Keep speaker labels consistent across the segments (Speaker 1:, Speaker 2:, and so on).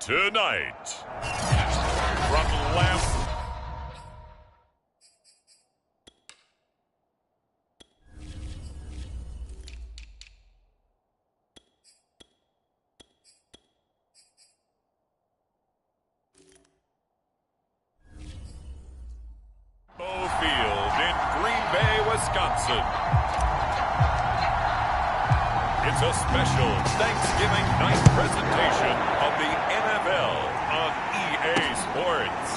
Speaker 1: tonight. From left. Field in Green Bay, Wisconsin. It's a special Thanksgiving night presentation of the NFL on EA Sports.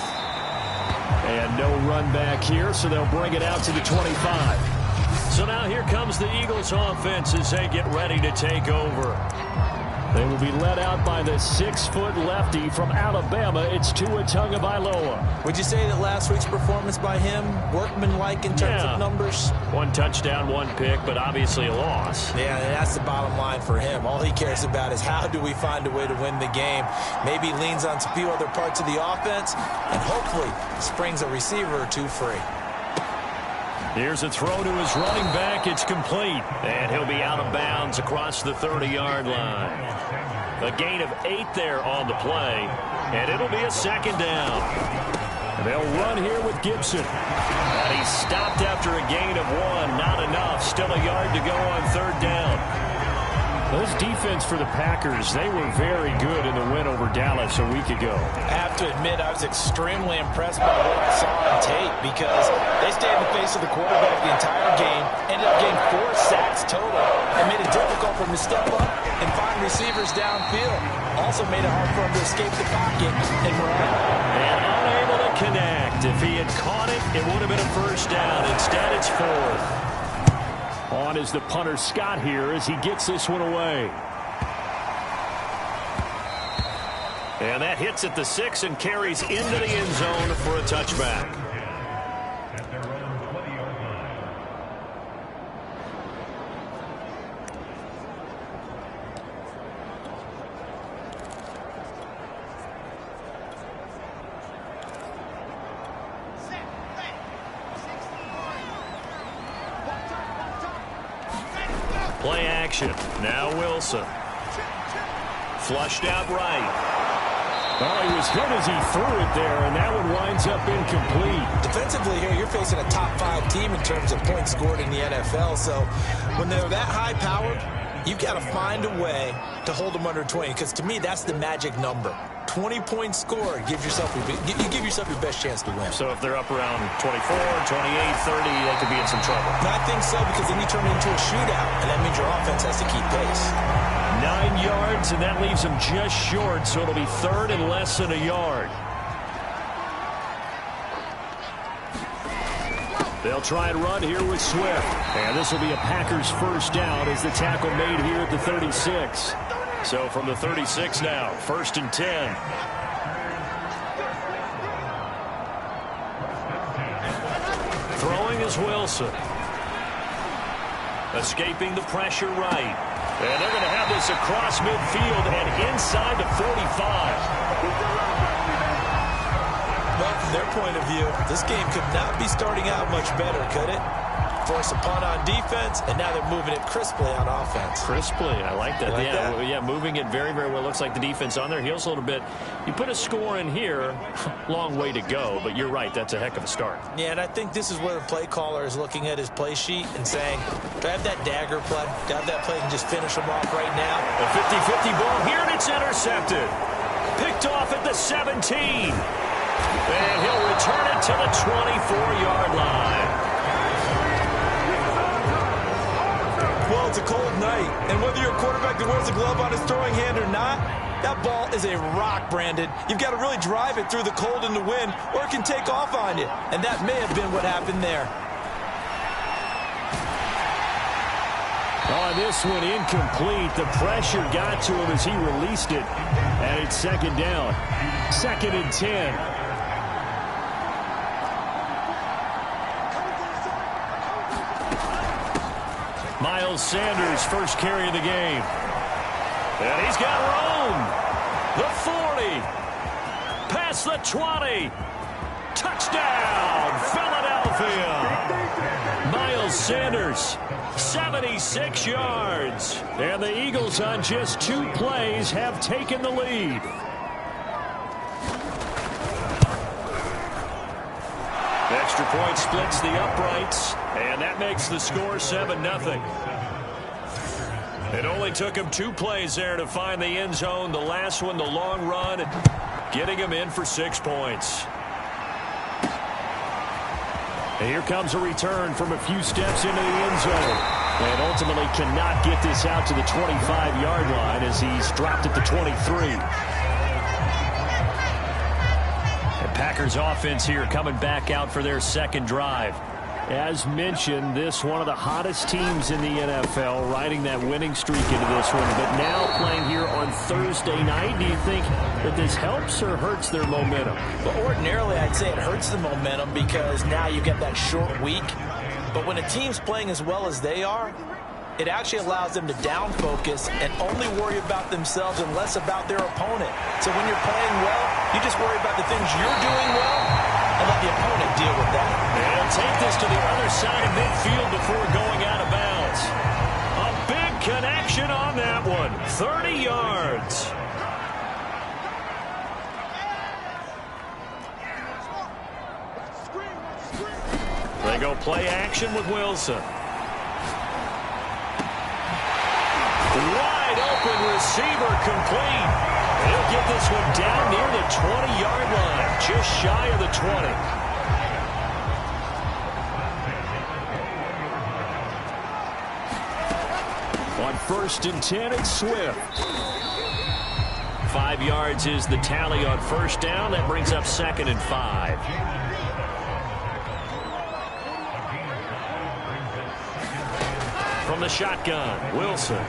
Speaker 2: And no run back here, so they'll bring it out to the 25. So now here comes the Eagles offense as they get ready to take over. They will be led out by the 6-foot lefty from Alabama. It's Tua Tagovailoa.
Speaker 3: Would you say that last week's performance by him, workmanlike in terms of numbers? 1 touchdown, 1 pick, but obviously a loss. Yeah, and that's the bottom line for him. All he cares about is how do we find a way to win the game. Maybe leans on a few other parts of the offense, and hopefully springs a receiver or two free.
Speaker 2: Here's a throw to his running back. It's complete. And he'll be out of bounds across the 30-yard line. A gain of 8 there on the play. And it'll be a second down. And they'll run here with Gibson. And he's stopped after a gain of 1. Not enough. Still a yard to go on 3rd down. Those defense for the Packers, they were very good in the win over Dallas a week ago.
Speaker 3: I have to admit, I was extremely impressed by what I saw on tape because they stayed in the face of the quarterback the entire game, ended up getting 4 sacks total, and made it difficult for him to step up and find receivers downfield. Also made it hard for him to escape the pocket and run.
Speaker 2: And unable to connect. If he had caught it, it would have been a first down. Instead, it's 4th. On is the punter Scott here as he gets this one away. And that hits at the 6 and carries into the end zone for a touchback. Play action. Now Wilson. Flushed out right. Oh, he was hit as he threw it there, and that one winds up incomplete.
Speaker 3: Defensively here, you're facing a top 5 team in terms of points scored in the NFL. So when they're that high-powered, you've got to find a way to hold them under 20. Because to me, that's the magic number. 20 points scored, you give yourself your best chance to win.
Speaker 2: So if they're up around 24, 28, 30, they could be in some trouble.
Speaker 3: No, I think so, because then you turn it into a shootout, and that means your offense has to keep pace.
Speaker 2: 9 yards, and that leaves them just short, so it'll be 3rd and less than a yard. They'll try and run here with Swift. And this will be a Packers first down as the tackle made here at the 36. So from the 36 now, 1st and 10. Throwing is Wilson. Escaping the pressure right. And they're going to have this across midfield and inside the 45.
Speaker 3: Well, from their point of view, this game could not be starting out much better, could it? Force a punt on defense, and now they're moving it crisply on offense.
Speaker 2: Crisply, I like that.
Speaker 3: You like that?
Speaker 2: Yeah, moving it very, very well. Looks like the defense on their heels a little bit. You put a score in here, long way to go, but you're right, that's a heck of a start.
Speaker 3: Yeah, and I think this is where the play caller is looking at his play sheet and saying, do I have that dagger play? Do I have that play and just finish them off right now?
Speaker 2: A 50-50 ball here, and it's intercepted. Picked off at the 17. And he'll return it to the 24-yard line.
Speaker 3: Well, it's a cold night, and whether you're a quarterback that wears a glove on his throwing hand or not, that ball is a rock, Brandon. You've got to really drive it through the cold and the wind, or it can take off on you, and that may have been what happened there.
Speaker 2: Oh, this one incomplete. The pressure got to him as he released it, and it's 2nd down. 2nd and 10. Miles Sanders, first carry of the game. And he's got room. The 40. Past the 20. Touchdown, Philadelphia. Miles Sanders, 76 yards. And the Eagles on just 2 plays have taken the lead. Extra point splits the uprights, and that makes the score 7-0. It only took him 2 plays there to find the end zone. The last one, the long run, getting him in for 6 points. And here comes a return from a few steps into the end zone. And ultimately cannot get this out to the 25-yard line as he's dropped at the 23. Packers offense here coming back out for their second drive. As mentioned, this one of the hottest teams in the NFL, riding that winning streak into this one, but now playing here on Thursday night. Do you think that this helps or hurts their momentum?
Speaker 3: Well, ordinarily I'd say it hurts the momentum because now you get that short week. But when a team's playing as well as they are, it actually allows them to down focus and only worry about themselves and less about their opponent. So when you're playing well, you just worry about the things you're doing well and let the opponent deal with that.
Speaker 2: And he'll take this to the other side of midfield before going out of bounds. A big connection on that one. 30 yards. They go play action with Wilson. Wide open receiver complete. He'll get this one down near the 20-yard line, just shy of the 20. On 1st and 10, it's Swift. 5 yards is the tally on 1st down. That brings up 2nd and 5. From the shotgun, Wilson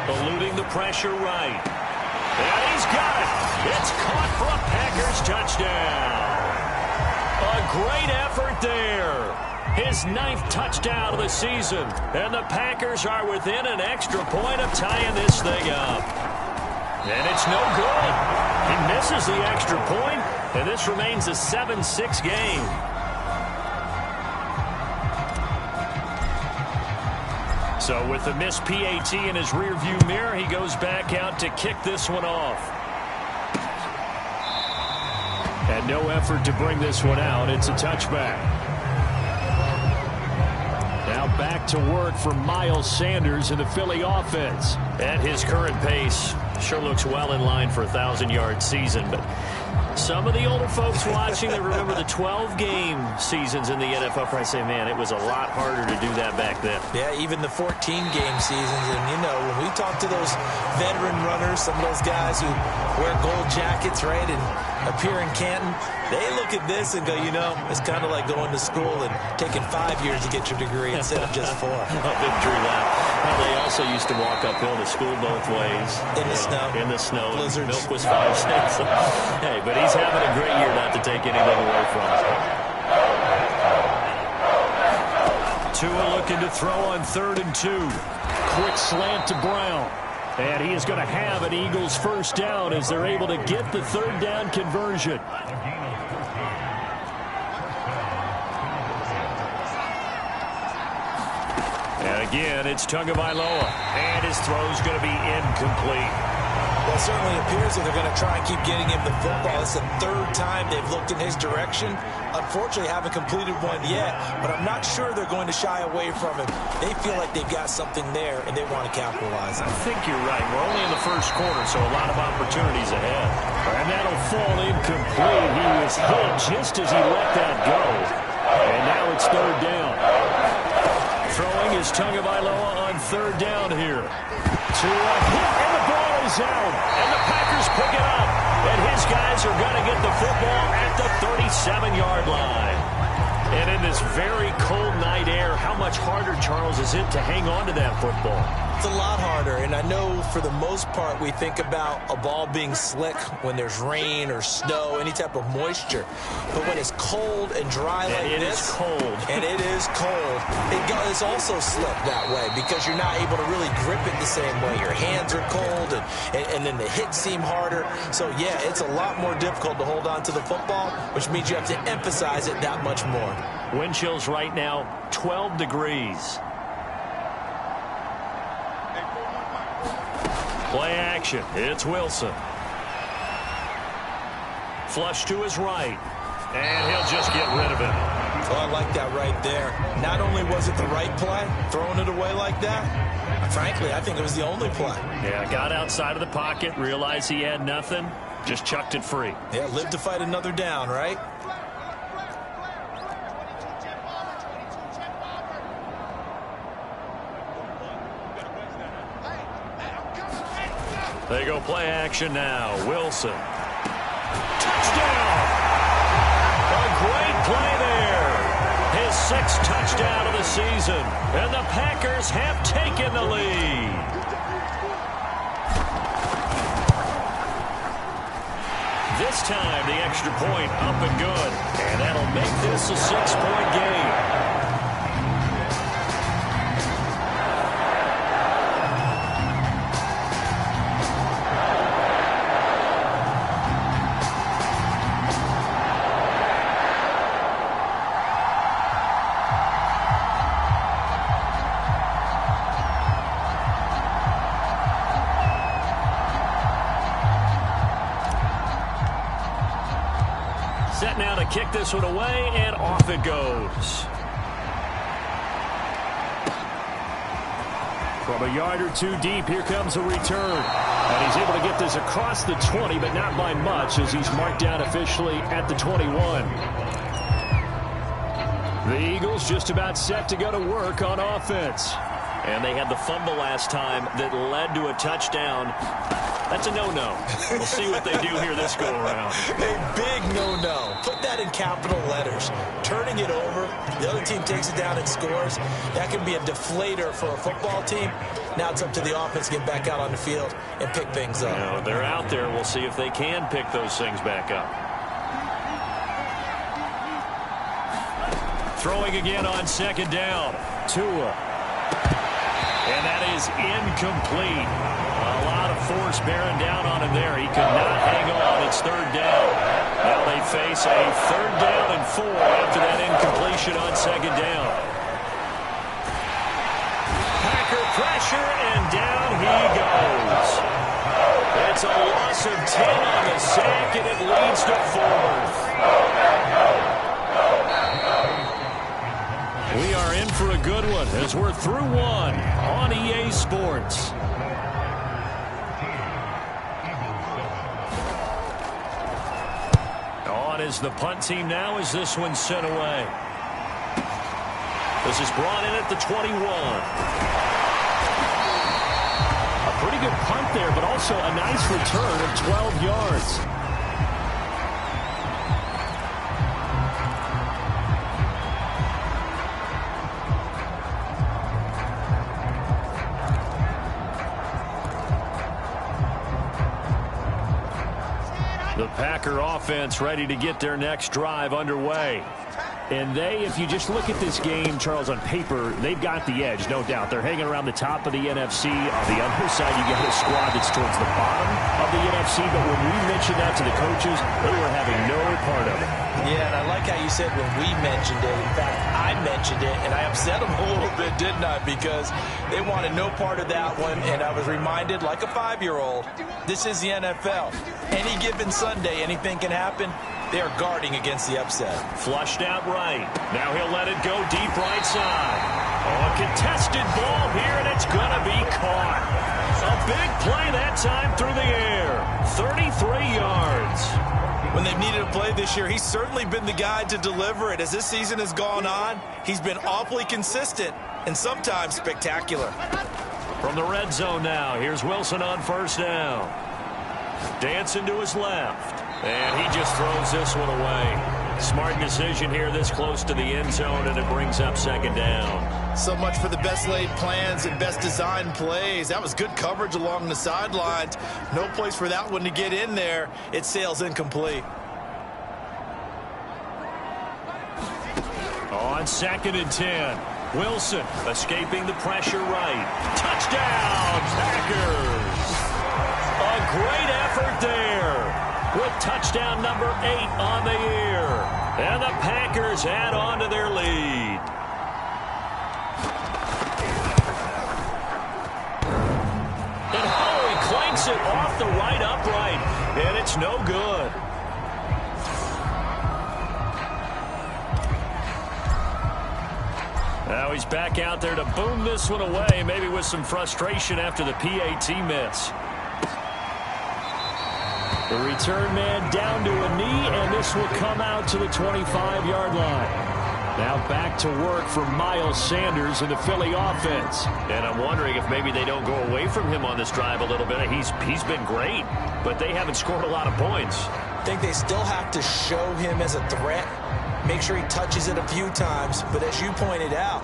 Speaker 2: eluding the pressure right. And he's got it. It's caught for a Packers touchdown. A great effort there. His 9th touchdown of the season. And the Packers are within an extra point of tying this thing up. And it's no good. He misses the extra point, and this remains a 7-6 game. So with the missed PAT in his rearview mirror, he goes back out to kick this one off. And no effort to bring this one out. It's a touchback. Now back to work for Miles Sanders in the Philly offense. At his current pace, sure looks well in line for a 1,000-yard season, but some of the older folks watching that remember the 12-game seasons in the NFL probably say, man, it was a lot harder to do that back then.
Speaker 3: Yeah, even the 14-game seasons. And, you know, when we talk to those veteran runners, some of those guys who wear gold jackets, right, and appear in Canton, they look at this and go, you know, it's kind of like going to school and taking 5 years to get your degree instead of just 4.
Speaker 2: Oh, big Drew that. Well, they also used to walk uphill to school both ways.
Speaker 3: In the snow.
Speaker 2: In the snow.
Speaker 3: Blizzards.
Speaker 2: Milk was 5 cents. Hey, but he's having a great year, not to take anything away from him. Tua looking to throw on 3rd and 2. Quick slant to Brown. And he is going to have an Eagles first down as they're able to get the 3rd down conversion. And again, it's Tagovailoa. And his throw's going to be incomplete.
Speaker 3: Well, it certainly appears that they're going to try and keep getting him the football. It's the 3rd time they've looked in his direction. Unfortunately, haven't completed one yet, but I'm not sure they're going to shy away from him. They feel like they've got something there, and they want to capitalize on it.
Speaker 2: I think you're right. We're only in the 1st quarter, so a lot of opportunities ahead. And that'll fall incomplete. He was hit just as he let that go. And now it's 3rd down. Throwing is Tagovailoa on 3rd down here. To a hit, and the ball is out. And the Packers pick it up. And his guys are going to get the football at the 37-yard line. And in this very cold night air, how much harder, Charles, is it to hang on to that football?
Speaker 3: It's a lot harder, and I know for the most part we think about a ball being slick when there's rain or snow, any type of moisture. But when it's cold and dry like
Speaker 2: this,
Speaker 3: it is cold, it's also slick that way because you're not able to really grip it the same way. Your hands are cold, and then the hits seem harder. So, yeah, it's a lot more difficult to hold on to the football, which means you have to emphasize it that much more.
Speaker 2: Wind chills right now, 12 degrees. Play action. It's Wilson. Flush to his right. And he'll just get rid of it.
Speaker 3: Oh, I like that right there. Not only was it the right play, throwing it away like that, frankly, I think it was the only play.
Speaker 2: Yeah, got outside of the pocket, realized he had nothing, just chucked it free.
Speaker 3: Yeah, live to fight another down, right?
Speaker 2: They go play action now. Wilson. Touchdown! A great play there. His 6th touchdown of the season. And the Packers have taken the lead. This time, the extra point up and good. And that'll make this a 6-point game. Set now to kick this one away, and off it goes. From a yard or two deep, here comes a return. And he's able to get this across the 20, but not by much, as he's marked down officially at the 21. The Eagles just about set to go to work on offense. And they had the fumble last time that led to a touchdown. That's a no-no. We'll see what they do here this go-around.
Speaker 3: A big no-no. Put that in capital letters. Turning it over, the other team takes it down and scores. That can be a deflator for a football team. Now it's up to the offense to get back out on the field and pick things up.
Speaker 2: You know, they're out there. We'll see if they can pick those things back up. Throwing again on 2nd down. Tua. And that is incomplete. A lot of force bearing down on him there. He could not hang on. It's 3rd down. Now they face a 3rd down and 4 after that incompletion on 2nd down. Packer pressure, and down he goes. It's a loss of 10 on the sack, and it leads to 4th. We are in for a good one as we're through one on EA Sports. On is the punt team now as this one's sent away. This is brought in at the 21. A pretty good punt there, but also a nice return of 12 yards. The Packer offense ready to get their next drive underway. And if you just look at this game, Charles, on paper, they've got the edge, no doubt. They're hanging around the top of the NFC. On the other side, you got a squad that's towards the bottom of the NFC. But when we mentioned that to the coaches, they were having no part of it.
Speaker 3: Yeah, and I like how you said when we mentioned it. In fact, I mentioned it, and I upset them a little bit, didn't I? Because they wanted no part of that one, and I was reminded, like a 5-year-old, this is the NFL. Any given Sunday, anything can happen. They are guarding against the upset.
Speaker 2: Flushed out right. Now he'll let it go deep right side. Oh, a contested ball here, and it's going to be caught. A big play that time through the air. 33 yards.
Speaker 3: When they've needed a play this year, he's certainly been the guy to deliver it. As this season has gone on, he's been awfully consistent and sometimes spectacular.
Speaker 2: From the red zone now, here's Wilson on 1st down. Dancing to his left. And he just throws this one away. Smart decision here this close to the end zone, and it brings up 2nd down.
Speaker 3: So much for the best laid plans and best designed plays. That was good coverage along the sidelines. No place for that one to get in there. It sails incomplete.
Speaker 2: On 2nd and 10. Wilson escaping the pressure right. Touchdown, Packers! A great effort there, with touchdown number 8 on the year. And the Packers add on to their lead. And Howie clanks it off the right upright, and it's no good. Now he's back out there to boom this one away, maybe with some frustration after the PAT miss. The return man down to a knee, and this will come out to the 25-yard line. Now back to work for Miles Sanders in the Philly offense. And I'm wondering if maybe they don't go away from him on this drive a little bit. He's been great, but they haven't scored a lot of points.
Speaker 3: I think they still have to show him as a threat. Make sure he touches it a few times. But as you pointed out,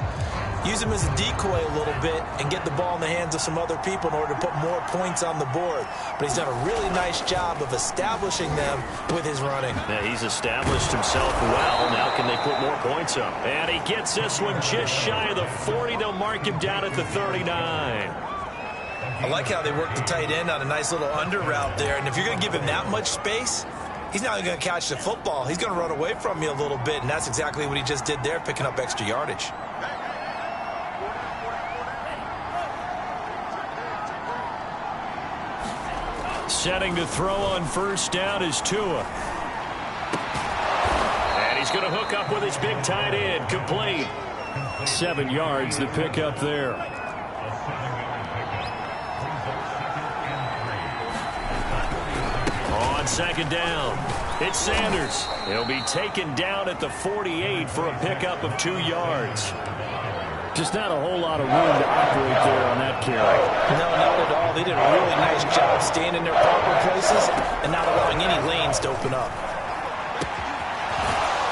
Speaker 3: use him as a decoy a little bit and get the ball in the hands of some other people in order to put more points on the board. But he's done a really nice job of establishing them with his running.
Speaker 2: Yeah, he's established himself well. Now can they put more points up? And he gets this one just shy of the 40. They'll mark him down at the 39.
Speaker 3: I like how they work the tight end on a nice little under route there. And if you're going to give him that much space, he's not going to catch the football. He's going to run away from you a little bit, and that's exactly what he just did there, picking up extra yardage.
Speaker 2: Setting to throw on first down is Tua. And he's going to hook up with his big tight end, complete. 7 yards, the pickup there. On second down, it's Sanders. He'll be taken down at the 48 for a pickup of 2 yards. Just not a whole lot of room to operate there on that carry.
Speaker 3: No, not at all. They did a really nice job staying in their proper places and not allowing any lanes to open up.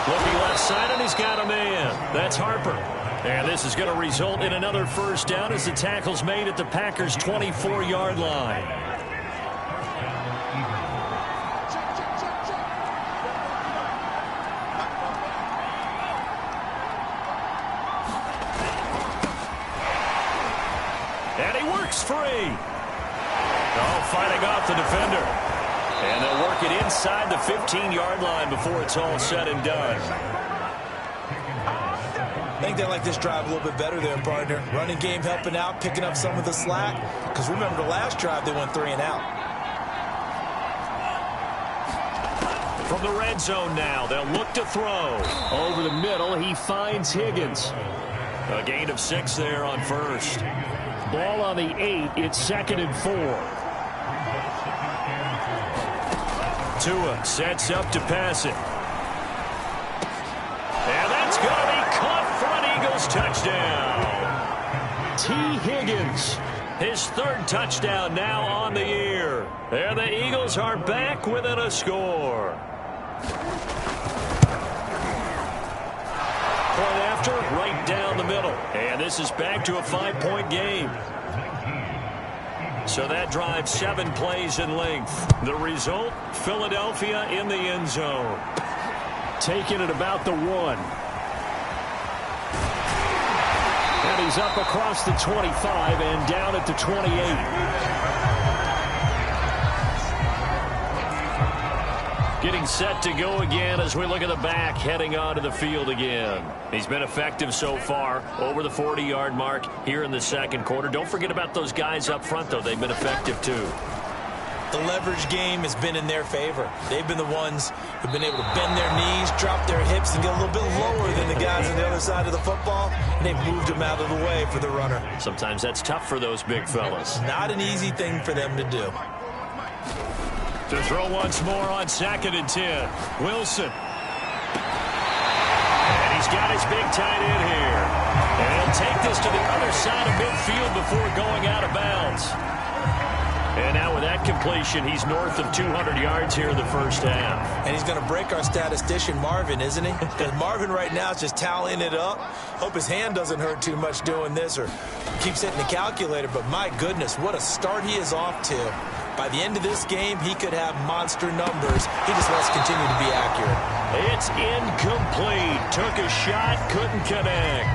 Speaker 2: Looking left side, and he's got a man. That's Harper. And this is going to result in another first down as the tackle's made at the Packers' 24-yard line. Free. Fighting off the defender. And they'll work it inside the 15-yard line before it's all said and done.
Speaker 3: I think they like this drive a little bit better there, partner. Running game helping out, picking up some of the slack. Because remember the last drive, they went 3 and out.
Speaker 2: From the red zone now, they'll look to throw. Over the middle, he finds Higgins. A gain of 6 there on first. Ball on the 8. It's 2nd and 4. Tua sets up to pass it. And that's going to be caught for an Eagles touchdown. T. Higgins, his 3rd touchdown now on the year. And the Eagles are back within a score. Point after, right down the middle. And this is back to a 5-point game. So that drive 7 plays in length. The result, Philadelphia in the end zone. Taking it about the 1. And he's up across the 25 and down at the 28. Getting set to go again as we look at the back, heading onto the field again. He's been effective so far, over the 40-yard mark here in the second quarter. Don't forget about those guys up front, though. They've been effective, too.
Speaker 3: The leverage game has been in their favor. They've been the ones who've been able to bend their knees, drop their hips, and get a little bit lower than the guys on the other side of the football, and they've moved them out of the way for the runner.
Speaker 2: Sometimes that's tough for those big fellas.
Speaker 3: Not an easy thing for them to do.
Speaker 2: To throw once more on 2nd and 10. Wilson. And he's got his big tight end here. And he'll take this to the other side of midfield before going out of bounds. And now with that completion, he's north of 200 yards here in the first half.
Speaker 3: And he's going to break our statistician Marvin, isn't he? Because Marvin right now is just tallying it up. Hope his hand doesn't hurt too much doing this or keeps hitting the calculator. But my goodness, what a start he is off to. By the end of this game, he could have monster numbers. He just wants to continue to be accurate.
Speaker 2: It's incomplete. Took a shot, couldn't connect.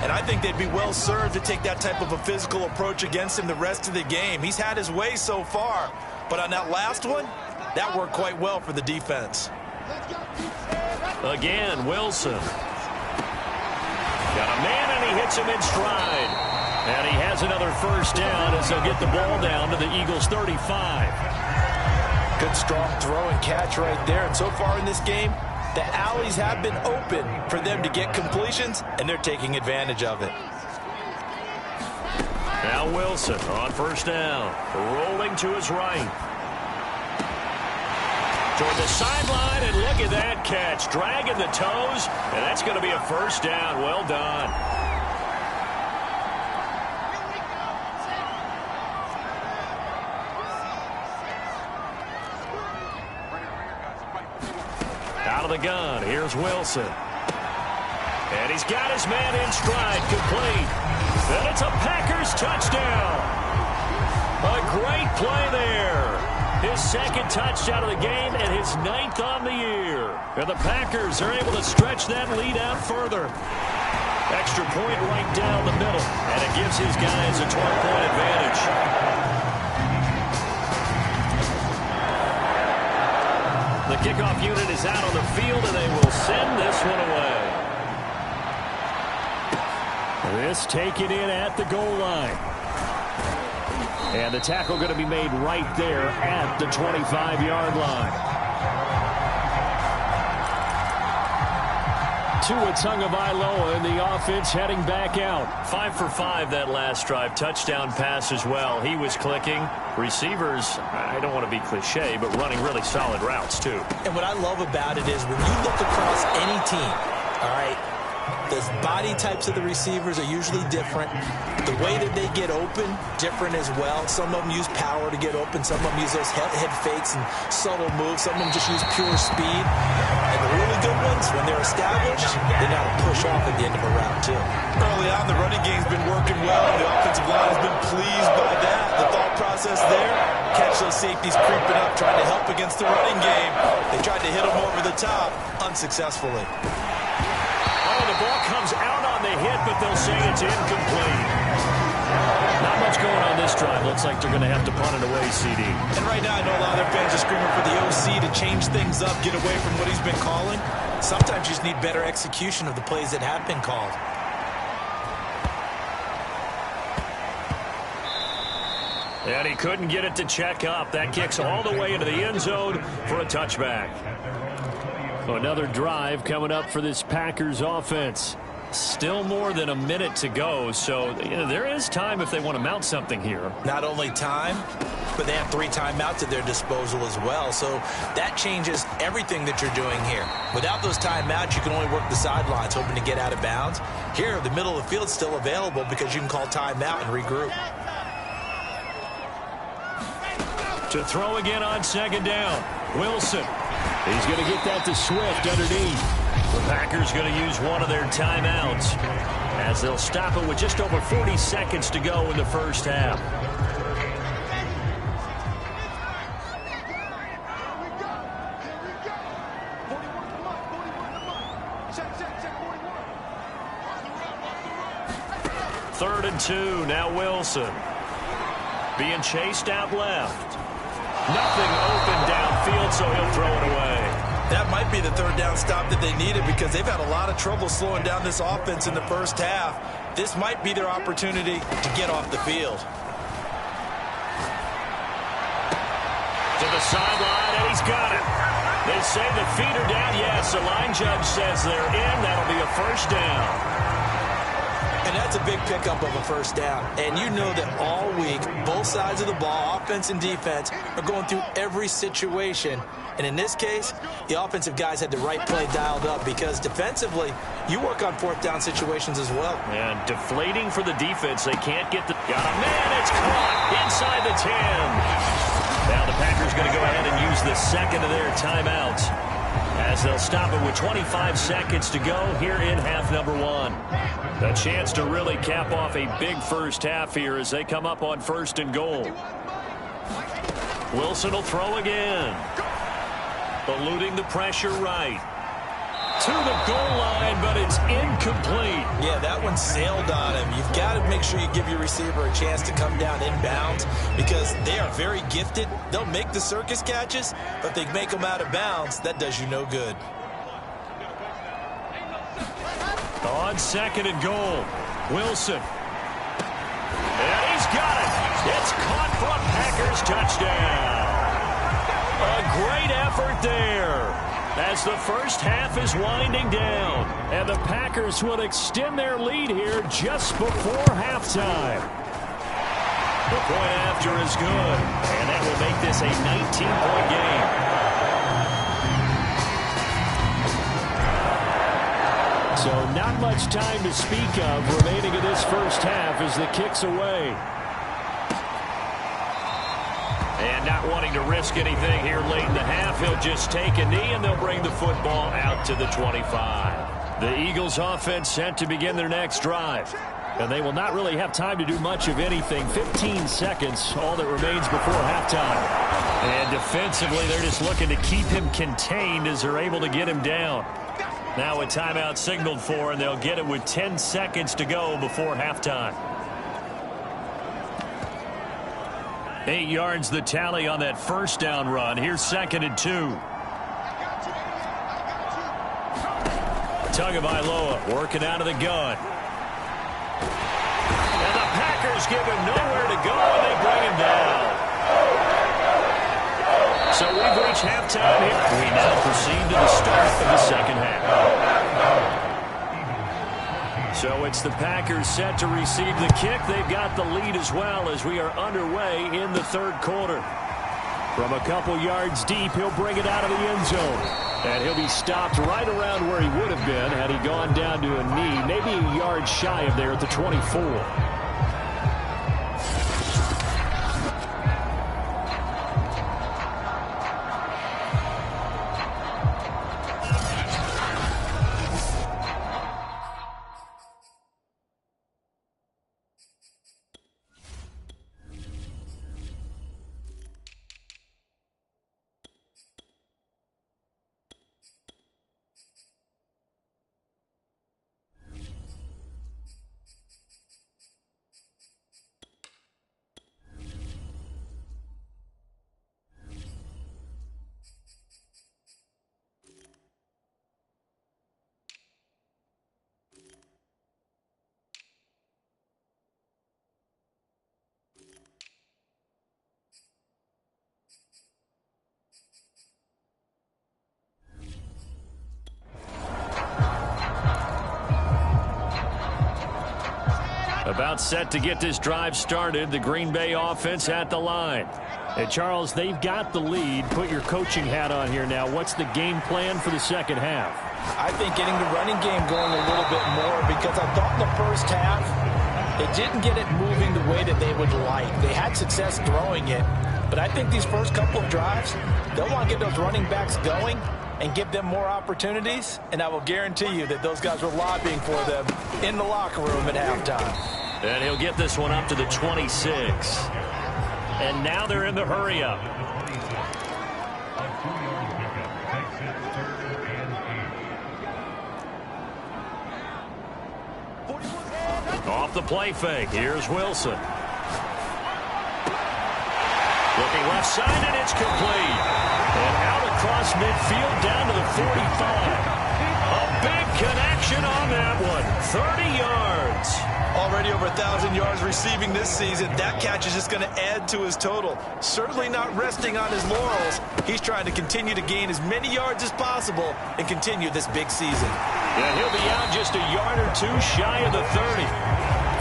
Speaker 3: And I think they'd be well served to take that type of a physical approach against him the rest of the game. He's had his way so far. But on that last one, that worked quite well for the defense.
Speaker 2: Again, Wilson. Got a man, and he hits him in stride. And he has another first down as they'll get the ball down to the Eagles' 35.
Speaker 3: Good strong throw and catch right there. And so far in this game, The alleys have been open for them to get completions, and they're taking advantage of it.
Speaker 2: Now Wilson on first down, rolling to his right. Toward the sideline, and look at that catch. Dragging the toes, and that's going to be a first down. Well done. Out of the gun, here's Wilson. And he's got his man in stride, complete. And it's a Packers touchdown. A great play there. His second touchdown of the game and his 9th on the year. And the Packers are able to stretch that lead out further. Extra point right down the middle. And it gives his guys a 12-point advantage. The kickoff unit is out on the field, and they will send this one away. This taken in at the goal line. And the tackle going to be made right there at the 25-yard line. Tua Tagovailoa and the offense heading back out. 5 for 5 that last drive. Touchdown pass as well. He was clicking. Receivers, I don't want to be cliche, but running really solid routes too.
Speaker 3: And what I love about it is when you look across any team, all right, the body types of the receivers are usually different. The way that they get open, different as well. Some of them use power to get open. Some of them use those head fakes and subtle moves. Some of them just use pure speed. And the really good ones, when they're established, they know how to push off at the end of a route, too. Early on, the running game's been working well. The offensive line has been pleased by that. The thought process there, catch those safeties creeping up, trying to help against the running game. They tried to hit them over the top, unsuccessfully.
Speaker 2: The ball comes out on the hit, but they'll say it's incomplete. Not much going on this drive. Looks like they're going to have to punt it away, CD.
Speaker 3: And right now, I know a lot of their fans are screaming for the OC to change things up, get away from what he's been calling. Sometimes you just need better execution of the plays that have been called.
Speaker 2: And he couldn't get it to check up. That kicks all the way into the end zone for a touchback. Another drive coming up for this Packers offense. Still more than a minute to go, so there is time if they want to mount something here.
Speaker 3: Not only time, but they have 3 timeouts at their disposal as well, so that changes everything that you're doing here. Without those timeouts, you can only work the sidelines, hoping to get out of bounds. Here, the middle of the field is still available because you can call timeout and regroup.
Speaker 2: To throw again on second down, Wilson. He's going to get that to Swift underneath. The Packers going to use one of their timeouts as they'll stop it with just over 40 seconds to go in the first half. Third and 2, now Wilson. Being chased out left. Nothing open downfield, so he'll throw it away.
Speaker 3: That might be the third down stop that they needed because they've had a lot of trouble slowing down this offense in the first half. This might be their opportunity to get off the field.
Speaker 2: To the sideline, and he's got it. They say the feet are down. Yes, the line judge says they're in. That'll be a first down.
Speaker 3: And that's a big pickup of a first down. And you know that all week, both sides of the ball, offense and defense, are going through every situation. And in this case, the offensive guys had the right play dialed up because defensively, you work on 4th down situations as well.
Speaker 2: And deflating for the defense. They can't get the... Got a man, it's caught inside the 10. Now the Packers going to go ahead and use the second of their timeouts as they'll stop it with 25 seconds to go here in half number 1. A chance to really cap off a big first half here as they come up on 1st and goal. Wilson will throw again. Eluding the pressure right. To the goal line, but it's incomplete.
Speaker 3: Yeah, that one sailed on him. You've got to make sure you give your receiver a chance to come down inbounds because they are very gifted. They'll make the circus catches, but if they make them out of bounds, that does you no good.
Speaker 2: On 2nd and goal, Wilson. And he's got it. It's caught for a Packers touchdown. A great effort there. as the first half is winding down. And the Packers will extend their lead here just before halftime. The point after is good, and that will make this a 19-point game. So not much time to speak of remaining in this first half as the kick's away. And not wanting to risk anything here late in the half, he'll just take a knee and they'll bring the football out to the 25. The Eagles offense set to begin their next drive. And they will not really have time to do much of anything. 15 seconds, all that remains before halftime. And defensively, they're just looking to keep him contained as they're able to get him down. Now a timeout signaled for, and they'll get it with 10 seconds to go before halftime. 8 yards the tally on that first down run. Here's 2nd and 2. Tagovailoa working out of the gun. And the Packers give him nowhere to go, and they bring him down. So we've reached halftime here. We now proceed to the start of the second half. So it's the Packers set to receive the kick. They've got the lead as well as we are underway in the third quarter. From a couple yards deep, he'll bring it out of the end zone. And he'll be stopped right around where he would have been had he gone down to a knee, maybe a yard shy of there at the 24. About set to get this drive started, the Green Bay offense at the line. And Charles, they've got the lead. Put your coaching hat on here now. What's the game plan for the second half?
Speaker 3: I think getting the running game going a little bit more, because I thought in the first half they didn't get it moving the way that they would like. They had success throwing it, but I think these first couple of drives, they'll want to get those running backs going and give them more opportunities, and I will guarantee you that those guys were lobbying for them in the locker room at halftime.
Speaker 2: And he'll get this one up to the 26. And now they're in the hurry-up. Off the play fake. Here's Wilson. Looking left side, and it's complete. And out across midfield down to the 45. A big connection on that one. 30 yards.
Speaker 3: Already over 1,000 yards receiving this season. That catch is just going to add to his total. Certainly not resting on his laurels. He's trying to continue to gain as many yards as possible and continue this big season.
Speaker 2: Yeah, he'll be out just a yard or two shy of the 30.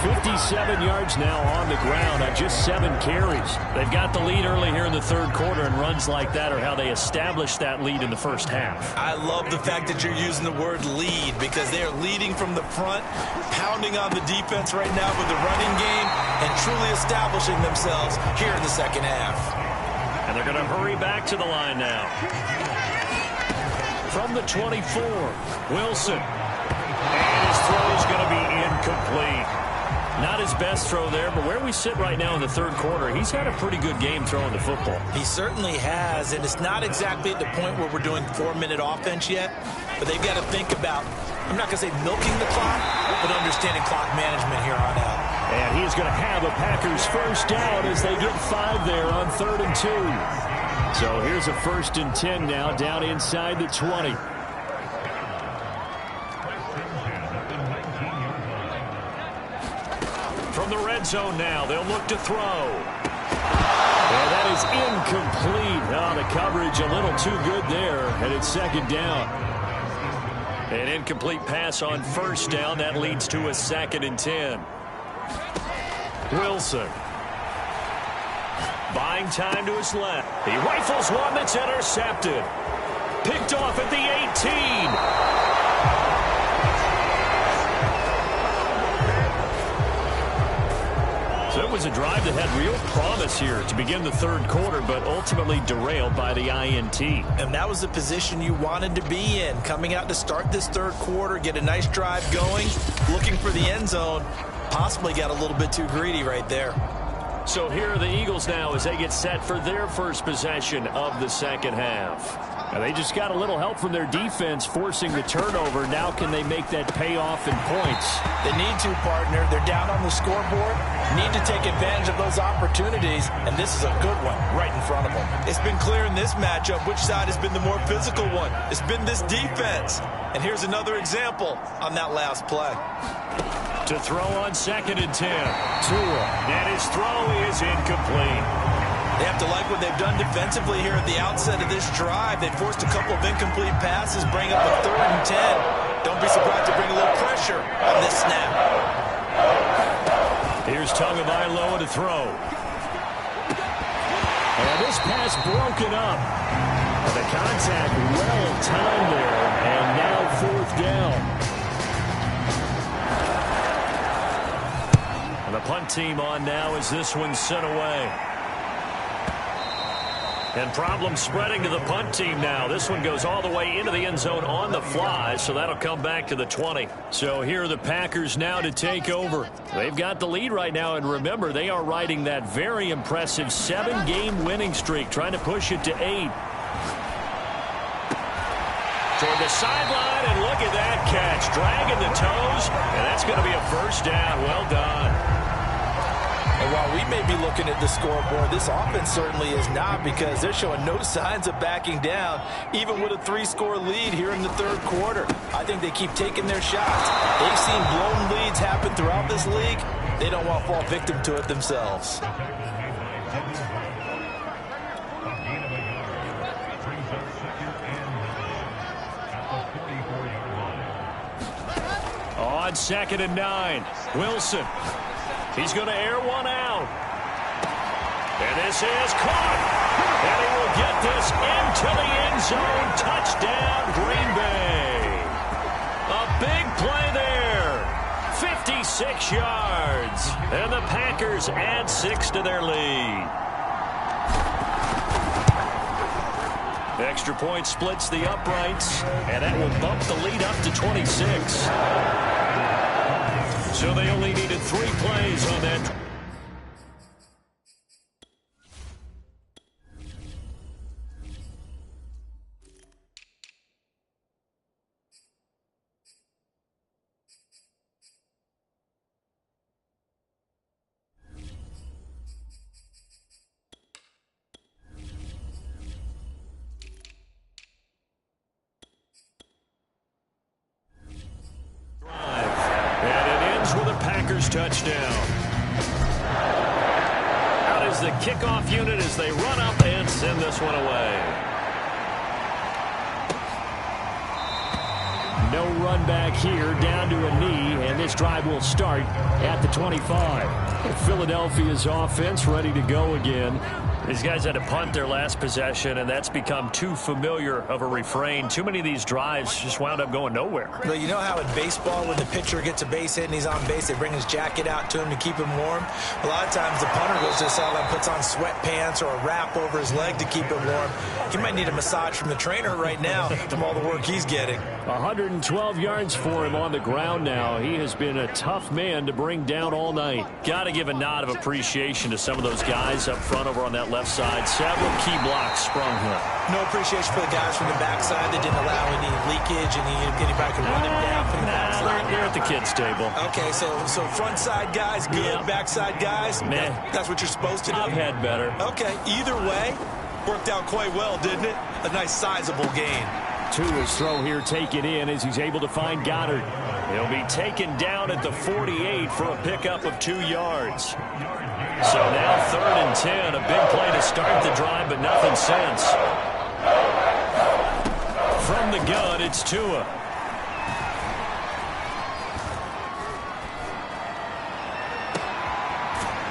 Speaker 2: 57 yards now on the ground on just 7 carries. They've got the lead early here in the third quarter, and runs like that are how they established that lead in the first half.
Speaker 3: I love the fact that you're using the word lead, because they are leading from the front, pounding on the defense right now with the running game, and truly establishing themselves here in the second half.
Speaker 2: And they're going to hurry back to the line now. From the 24, Wilson. And his throw is going to be incomplete. Not his best throw there, but where we sit right now in the third quarter, he's had a pretty good game throwing the football.
Speaker 3: He certainly has, and it's not exactly at the point where we're doing 4-minute offense yet, but they've got to think about, I'm not going to say milking the clock, but understanding clock management here on out.
Speaker 2: And he's going to have a Packers first down as they get 5 there on 3rd and 2. So here's a 1st and 10 now, down inside the 20. From the red zone now, they'll look to throw. And that is incomplete. Oh, the coverage coverage a little too good there, and it's second down. An incomplete pass on first down. That leads to a 2nd and 10. Wilson. Buying time to his left. He rifles one that's intercepted. Picked off at the 18. So it was a drive that had real promise here to begin the third quarter, but ultimately derailed by the INT.
Speaker 3: And that was the position you wanted to be in. Coming out to start this third quarter, get a nice drive going, looking for the end zone. Possibly got a little bit too greedy right there.
Speaker 2: So here are the Eagles now as they get set for their first possession of the second half. Now they just got a little help from their defense forcing the turnover. Now can they make that pay off in points?
Speaker 3: They need to, partner. They're down on the scoreboard. Need to take advantage of those opportunities, and this is a good one right in front of them. It's been clear in this matchup which side has been the more physical one. It's been this defense. And here's another example on that last play.
Speaker 2: To throw on 2nd and 10. Tua. And his throw is incomplete.
Speaker 3: They have to like what they've done defensively here at the outset of this drive. They forced a couple of incomplete passes, bring up a 3rd and 10. Don't be surprised to bring a little pressure on this snap.
Speaker 2: Here's Tagovailoa to throw. And this pass broken up. The contact well timed there, and now 4th down. And the punt team on now as this one's sent away. And problem spreading to the punt team now. This one goes all the way into the end zone on the fly, so that'll come back to the 20. So here are the Packers now to take over. They've got the lead right now, and remember, they are riding that very impressive 7-game winning streak, trying to push it to 8. Toward the sideline, and look at that catch. Dragging the toes, and that's going to be a first down. Well done.
Speaker 3: And while we may be looking at the scoreboard, this offense certainly is not, because they're showing no signs of backing down, even with a 3-score lead here in the third quarter. I think they keep taking their shots. They've seen blown leads happen throughout this league. They don't want to fall victim to it themselves.
Speaker 2: On 2nd and 9, Wilson. He's going to air one out. And this is caught. And he will get this into the end zone. Touchdown, Green Bay. A big play there. 56 yards. And the Packers add 6 to their lead. The extra point splits the uprights. And that will bump the lead up to 26. So they only needed 3 plays on that. Touchdown. Out is the kickoff unit as they run up and send this one away. No run back here, down to a knee, and this drive will start at the 25. Philadelphia's offense ready to go again. These guys had to punt their last possession, and that's become too familiar of a refrain. Too many of these drives just wound up going nowhere.
Speaker 3: Well, you know how in baseball, when the pitcher gets a base hit and he's on base, they bring his jacket out to him to keep him warm? A lot of times the punter goes to the sideline, puts on sweatpants or a wrap over his leg to keep him warm. He might need a massage from the trainer right now from all the work he's getting.
Speaker 2: 112 yards for him on the ground now. He has been a tough man to bring down all night. Got to give a nod of appreciation to some of those guys up front over on that left side. Several key blocks sprung here.
Speaker 3: No appreciation for the guys from the backside that didn't allow any leakage and anybody could run them down from the backside.
Speaker 2: They're at the kids' table.
Speaker 3: Okay, so front side guys good,
Speaker 2: yep.
Speaker 3: Backside guys,
Speaker 2: man,
Speaker 3: that's what you're supposed to do.
Speaker 2: I've had better.
Speaker 3: Okay, either way, worked out quite well, didn't it? A nice sizable gain.
Speaker 2: Tua's throw here taken in as he's able to find Goddard. He'll be taken down at the 48 for a pickup of 2 yards. So now 3rd and 10, a big play to start the drive, but nothing since. From the gun, it's Tua.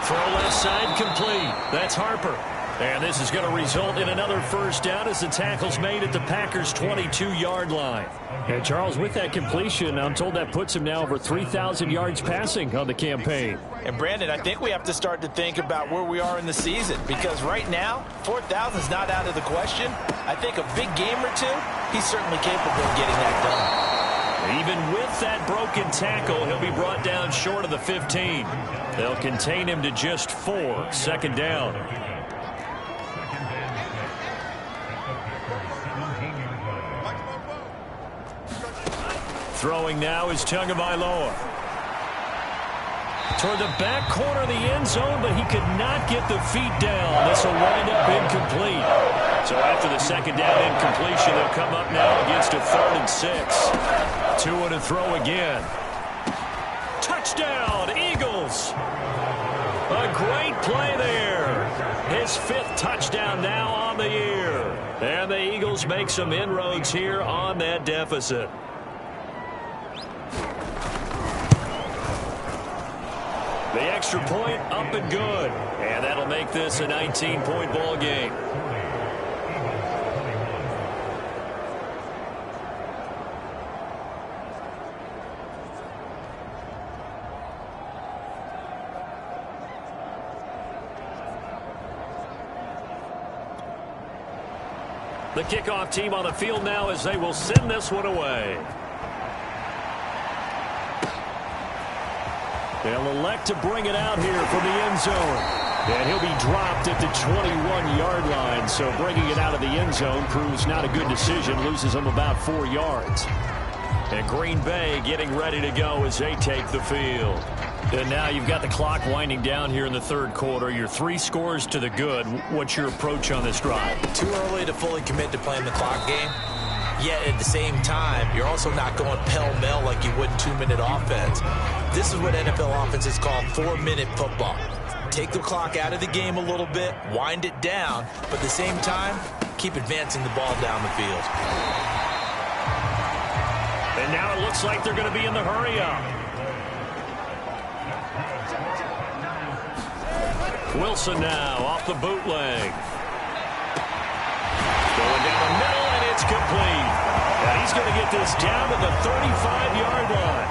Speaker 2: Throw left side complete. That's Harper. And this is going to result in another first down as the tackle's made at the Packers' 22-yard line.
Speaker 4: And Charles, with that completion, I'm told that puts him now over 3,000 yards passing on the campaign.
Speaker 3: And Brandon, I think we have to start to think about where we are in the season, because right now 4,000 is not out of the question. I think a big game or two, he's certainly capable of getting that done.
Speaker 2: Even with that broken tackle, he'll be brought down short of the 15. They'll contain him to just 4. Second down. Throwing now is Tagovailoa. Toward the back corner of the end zone, but he could not get the feet down. This will wind up incomplete. So after the second down incompletion, they'll come up now against a 3rd and 6. Tua to throw again. Touchdown, Eagles. A great play there. His 5th touchdown now on the year. And the Eagles make some inroads here on that deficit. The extra point up and good. And that'll make this a 19-point ball game. The kickoff team on the field now as they will send this one away. They'll elect to bring it out here from the end zone. And he'll be dropped at the 21-yard line. So bringing it out of the end zone proves not a good decision. Loses him about 4 yards. And Green Bay getting ready to go as they take the field. And now you've got the clock winding down here in the 3rd quarter. You're 3 scores to the good. What's your approach on this drive?
Speaker 3: Too early to fully commit to playing the clock game. Yet at the same time, you're also not going pell-mell like you would in 2-minute offense. This is what NFL offenses call 4-minute football. Take the clock out of the game a little bit, wind it down, but at the same time, keep advancing the ball down the field.
Speaker 2: And now it looks like they're going to be in the hurry-up. Wilson now off the bootleg. Going down the middle, and it's complete. And he's going to get this down to the 35-yard line.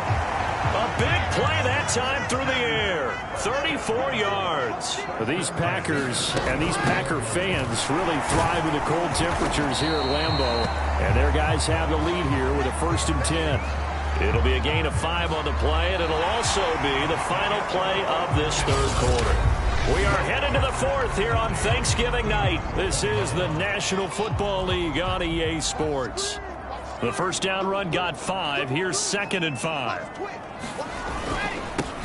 Speaker 2: A big play that time through the air. 34 yards.
Speaker 4: These Packers and these Packer fans really thrive in the cold temperatures here at Lambeau. And their guys have the lead here with a 1st and 10.
Speaker 2: It'll be a gain of 5 on the play, and it'll also be the final play of this 3rd quarter. We are headed to the 4th here on Thanksgiving night. This is the National Football League on EA Sports. The first down run got 5. Here's 2nd and 5.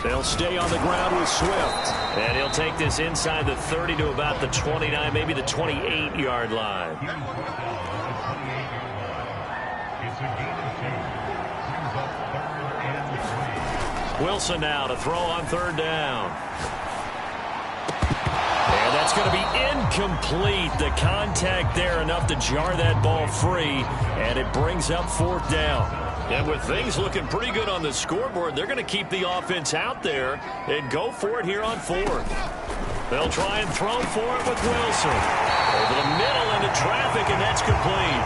Speaker 2: They'll stay on the ground with Swift. And he'll take this inside the 30 to about the 29, maybe the 28-yard line. Wilson now to throw on 3rd down. And that's going to be incomplete. The contact there enough to jar that ball free, and it brings up 4th down. And with things looking pretty good on the scoreboard, they're going to keep the offense out there and go for it here on 4th. They'll try and throw for it with Wilson. Over the middle into traffic, and that's complete.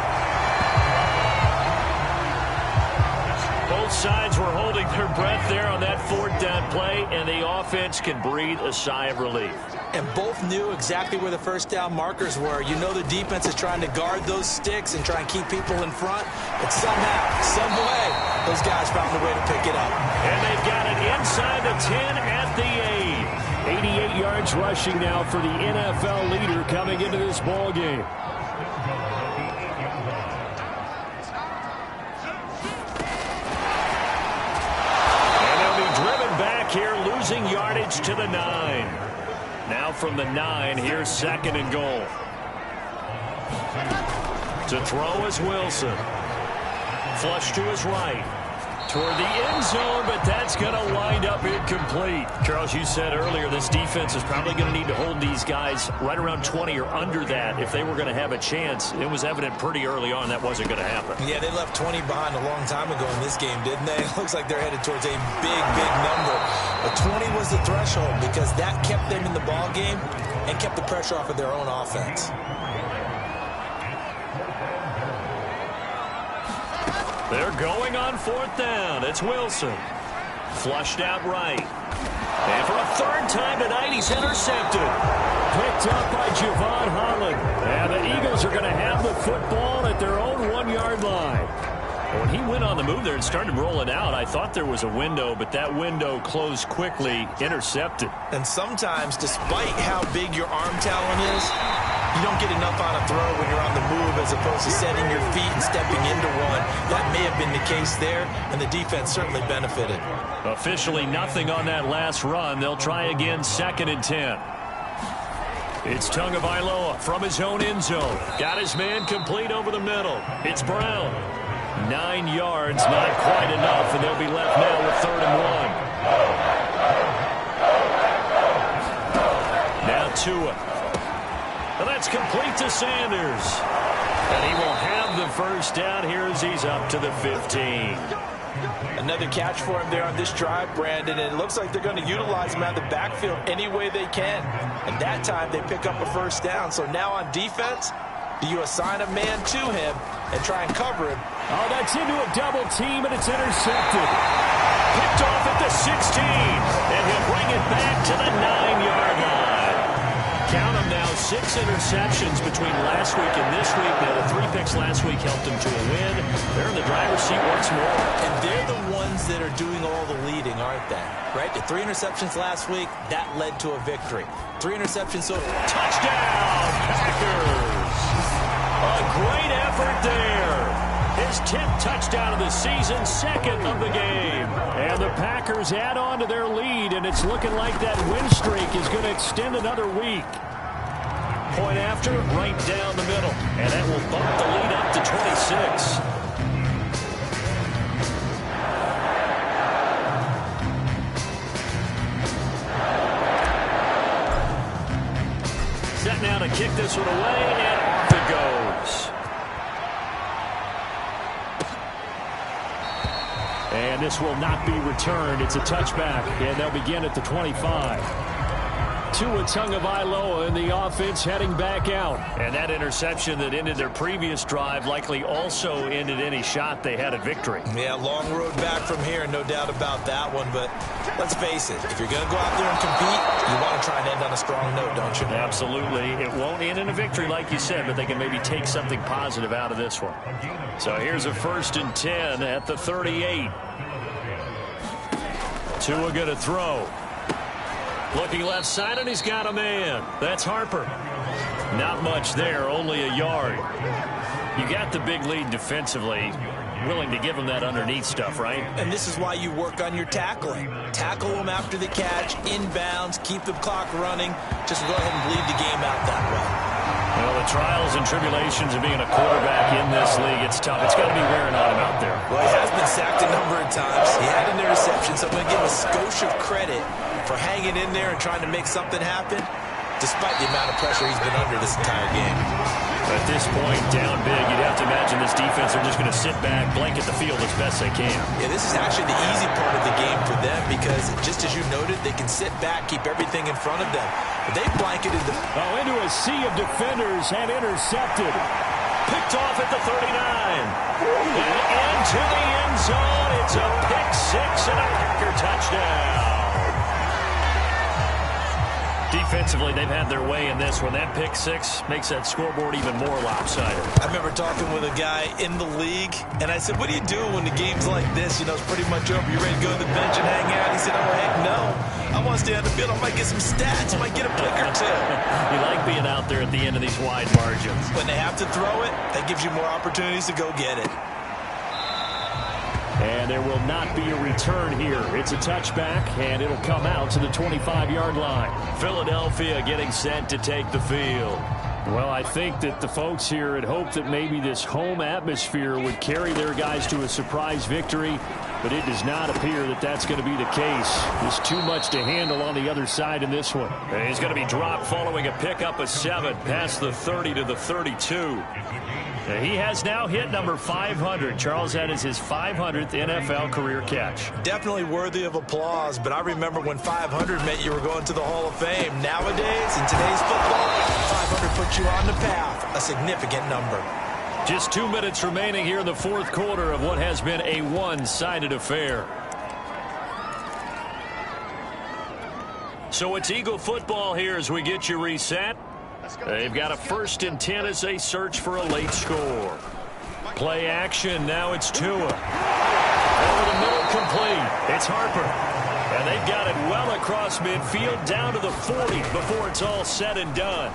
Speaker 2: Both sides were holding their breath there on that 4th down play, and the offense can breathe a sigh of relief.
Speaker 3: And both knew exactly where the 1st down markers were. You know the defense is trying to guard those sticks and try and keep people in front. But somehow, some way, those guys found a way to pick it up.
Speaker 2: And they've got it inside the 10 at the 8.
Speaker 4: 88 yards rushing now for the NFL leader coming into this ball game.
Speaker 2: Here losing yardage to the 9. Now from the 9, here's 2nd and goal. To throw is Wilson. Flush to his right. toward the end zone, but that's going to wind up incomplete. Charles, you said earlier this defense is probably going to need to hold these guys right around 20 or under that if they were going to have a chance. It was evident pretty early on that wasn't going to happen.
Speaker 3: Yeah, they left 20 behind a long time ago in this game, didn't they? It looks like they're headed towards a big, big number. But 20 was the threshold because that kept them in the ball game and kept the pressure off of their own offense.
Speaker 2: They're going on 4th down. It's Wilson. Flushed out right. And for a 3rd time tonight, he's intercepted.
Speaker 4: Picked up by Javon Holland. And the Eagles are going to have the football at their own 1-yard line.
Speaker 2: When he went on the move there and started rolling out, I thought there was a window, but that window closed quickly, intercepted.
Speaker 3: And sometimes, despite how big your arm talent is, you don't get enough on a throw when you're on the move as opposed to setting your feet and stepping into one. That may have been the case there, and the defense certainly benefited.
Speaker 2: Officially nothing on that last run. They'll try again, 2nd and 10. It's Tagovailoa from his own end zone. Got his man complete over the middle. It's Brown. 9 yards, not quite enough, and they'll be left now with 3rd and 1. Now Tua. And that's complete to Sanders. And he will have the 1st down here as he's up to the 15.
Speaker 3: Another catch for him there on this drive, Brandon, and it looks like they're going to utilize him out of the backfield any way they can. And that time they pick up a 1st down. So now on defense, do you assign a man to him and try and cover him?
Speaker 4: Oh, that's into a double team, and it's intercepted.
Speaker 2: Picked off at the 16, and he'll bring it back to the 9-yard line. Count them now, 6 interceptions between last week and this week. Now, the 3 picks last week helped them to a win. They're in the driver's seat once more.
Speaker 3: And they're the ones that are doing all the leading, aren't they? Right? The 3 interceptions last week, that led to a victory. 3 interceptions, so
Speaker 2: touchdown, Packers! A great effort there. His 10th touchdown of the season, 2nd of the game.
Speaker 4: And the Packers add on to their lead, and it's looking like that win streak is going to extend another week.
Speaker 2: Point after, right down the middle. And that will bump the lead up to 26. Set now to kick this one away, and off it goes.
Speaker 4: And this will not be returned. It's a touchback, and they'll begin at the 25. Tua Tagovailoa in the offense heading back out.
Speaker 2: And that interception that ended their previous drive likely also ended any shot they had at victory.
Speaker 3: Yeah, long road back from here, no doubt about that one. But let's face it, if you're going to go out there and compete, you want to try and end on a strong note, don't you?
Speaker 2: Absolutely. It won't end in a victory like you said, but they can maybe take something positive out of this one. So here's a 1st and 10 at the 38. Tua going to throw. Looking left side, and he's got a man. That's Harper. Not much there, only a yard. You got the big lead defensively. Willing to give him that underneath stuff, right?
Speaker 3: And this is why you work on your tackling. Tackle them after the catch, inbounds, keep the clock running. Just go ahead and bleed the game out that way.
Speaker 2: Well, the trials and tribulations of being a quarterback in this league, it's tough. It's got to be wearing on him out there.
Speaker 3: Well, he has been sacked a number of times. He had an interception, so I'm going to give a skosh of credit for hanging in there and trying to make something happen, despite the amount of pressure he's been under this entire game.
Speaker 2: At this point, down big, you'd have to imagine this defense are just going to sit back, blanket the field as best they can.
Speaker 3: Yeah, this is actually the easy part of the game for them because, just as you noted, they can sit back, keep everything in front of them. But they blanketed the...
Speaker 4: into a sea of defenders and intercepted.
Speaker 2: Picked off at the 39. And into the end zone. It's a pick 6 and a Packer touchdown. Defensively, they've had their way in this one. That pick 6 makes that scoreboard even more lopsided.
Speaker 3: I remember talking with a guy in the league, and I said, what do you do when the game's like this? You know, it's pretty much over. You ready to go to the bench and hang out? He said, oh, heck no. I want to stay on the field. I might get some stats. I might get a pick or two.
Speaker 2: You like being out there at the end of these wide margins.
Speaker 3: When they have to throw it, that gives you more opportunities to go get it.
Speaker 4: And there will not be a return here. It's a touchback, and it'll come out to the 25-yard line.
Speaker 2: Philadelphia getting set to take the field.
Speaker 4: Well, I think that the folks here had hoped that maybe this home atmosphere would carry their guys to a surprise victory, but it does not appear that that's going to be the case. There's too much to handle on the other side in this one.
Speaker 2: And he's going to be dropped following a pickup of 7 past the 30 to the 32.
Speaker 4: He has now hit number 500. Charles, that is his 500th NFL career catch.
Speaker 3: Definitely worthy of applause, but I remember when 500 meant you were going to the Hall of Fame. Nowadays, in today's football, 500 puts you on the path, a significant number.
Speaker 2: Just 2 minutes remaining here in the fourth quarter of what has been a one-sided affair. So it's Eagle football here as we get you reset. They've got a 1st and 10 as they search for a late score. Play action. Now it's Tua. Over the middle, complete. It's Harper. And they've got it well across midfield down to the 40 before it's all said and done.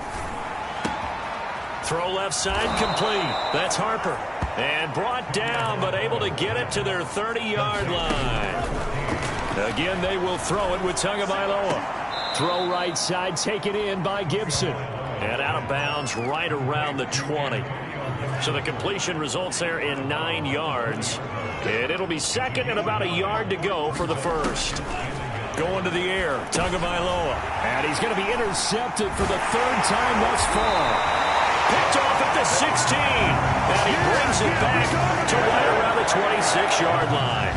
Speaker 2: Throw left side, complete. That's Harper. And brought down, but able to get it to their 30-yard line. Again, they will throw it with Tagovailoa. Throw right side, taken in by Gibson. And out of bounds right around the 20. So the completion results there in 9 yards. And it'll be 2nd and about a yard to go for the 1st. Going to the air, Tagovailoa. And he's going to be intercepted for the 3rd time thus far. Picked off at the 16. And he brings it back to right around the 26-yard line.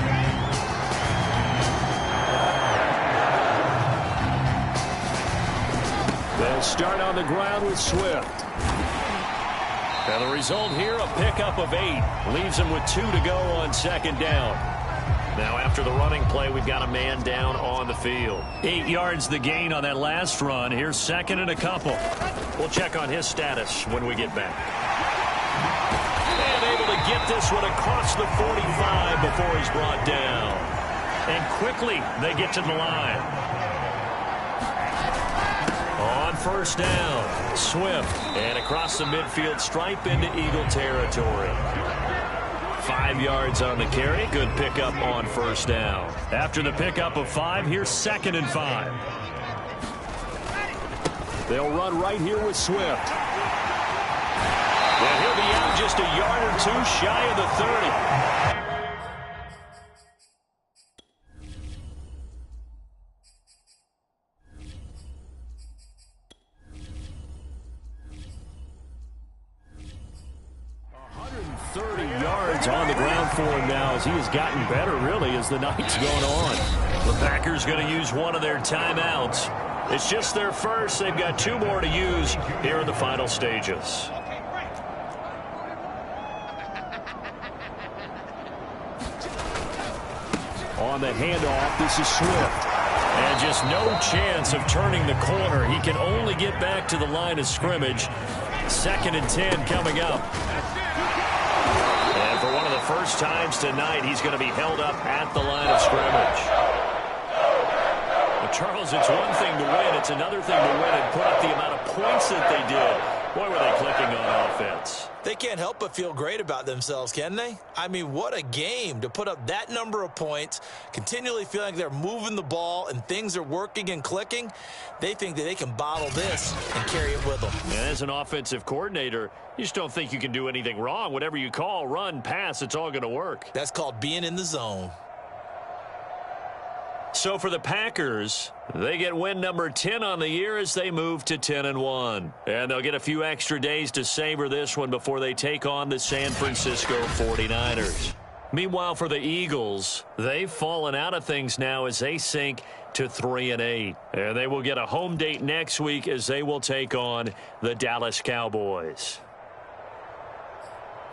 Speaker 2: They'll start on the ground with Swift. And the result here, a pickup of 8. Leaves him with 2 to go on 2nd down. Now after the running play, we've got a man down on the field. 8 yards the gain on that last run. Here's 2nd and a couple. We'll check on his status when we get back. And able to get this one across the 45 before he's brought down. And quickly they get to the line. On 1st down, Swift, and across the midfield stripe into Eagle territory. 5 yards on the carry. Good pickup on 1st down. After the pickup of 5, here's 2nd and 5. They'll run right here with Swift. And he'll be out just a yard or 2 shy of the 30. On the ground for him now as he has gotten better, really, as the night's going on. The Packers going to use one of their timeouts. It's just their first. They've got 2 more to use here in the final stages. On the handoff, this is Swift. And just no chance of turning the corner. He can only get back to the line of scrimmage. 2nd and 10 coming up. And for one of the first times tonight, he's going to be held up at the line of scrimmage. Well, Charles, it's one thing to win. It's another thing to win and put up the amount of points that they did. Boy, were they clicking on offense.
Speaker 3: They can't help but feel great about themselves, can they? I mean, what a game to put up that number of points, continually feeling like they're moving the ball and things are working and clicking. They think that they can bottle this and carry it with them.
Speaker 2: And as an offensive coordinator, you just don't think you can do anything wrong. Whatever you call, run, pass, it's all going to work.
Speaker 3: That's called being in the zone.
Speaker 2: So for the Packers, they get win number 10 on the year as they move to 10-1. And they'll get a few extra days to savor this one before they take on the San Francisco 49ers. Meanwhile, for the Eagles, they've fallen out of things now as they sink to 3-8. And they will get a home date next week as they will take on the Dallas Cowboys.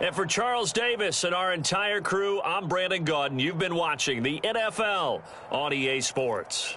Speaker 2: And for Charles Davis and our entire crew, I'm Brandon Gaudin. You've been watching the NFL on EA Sports.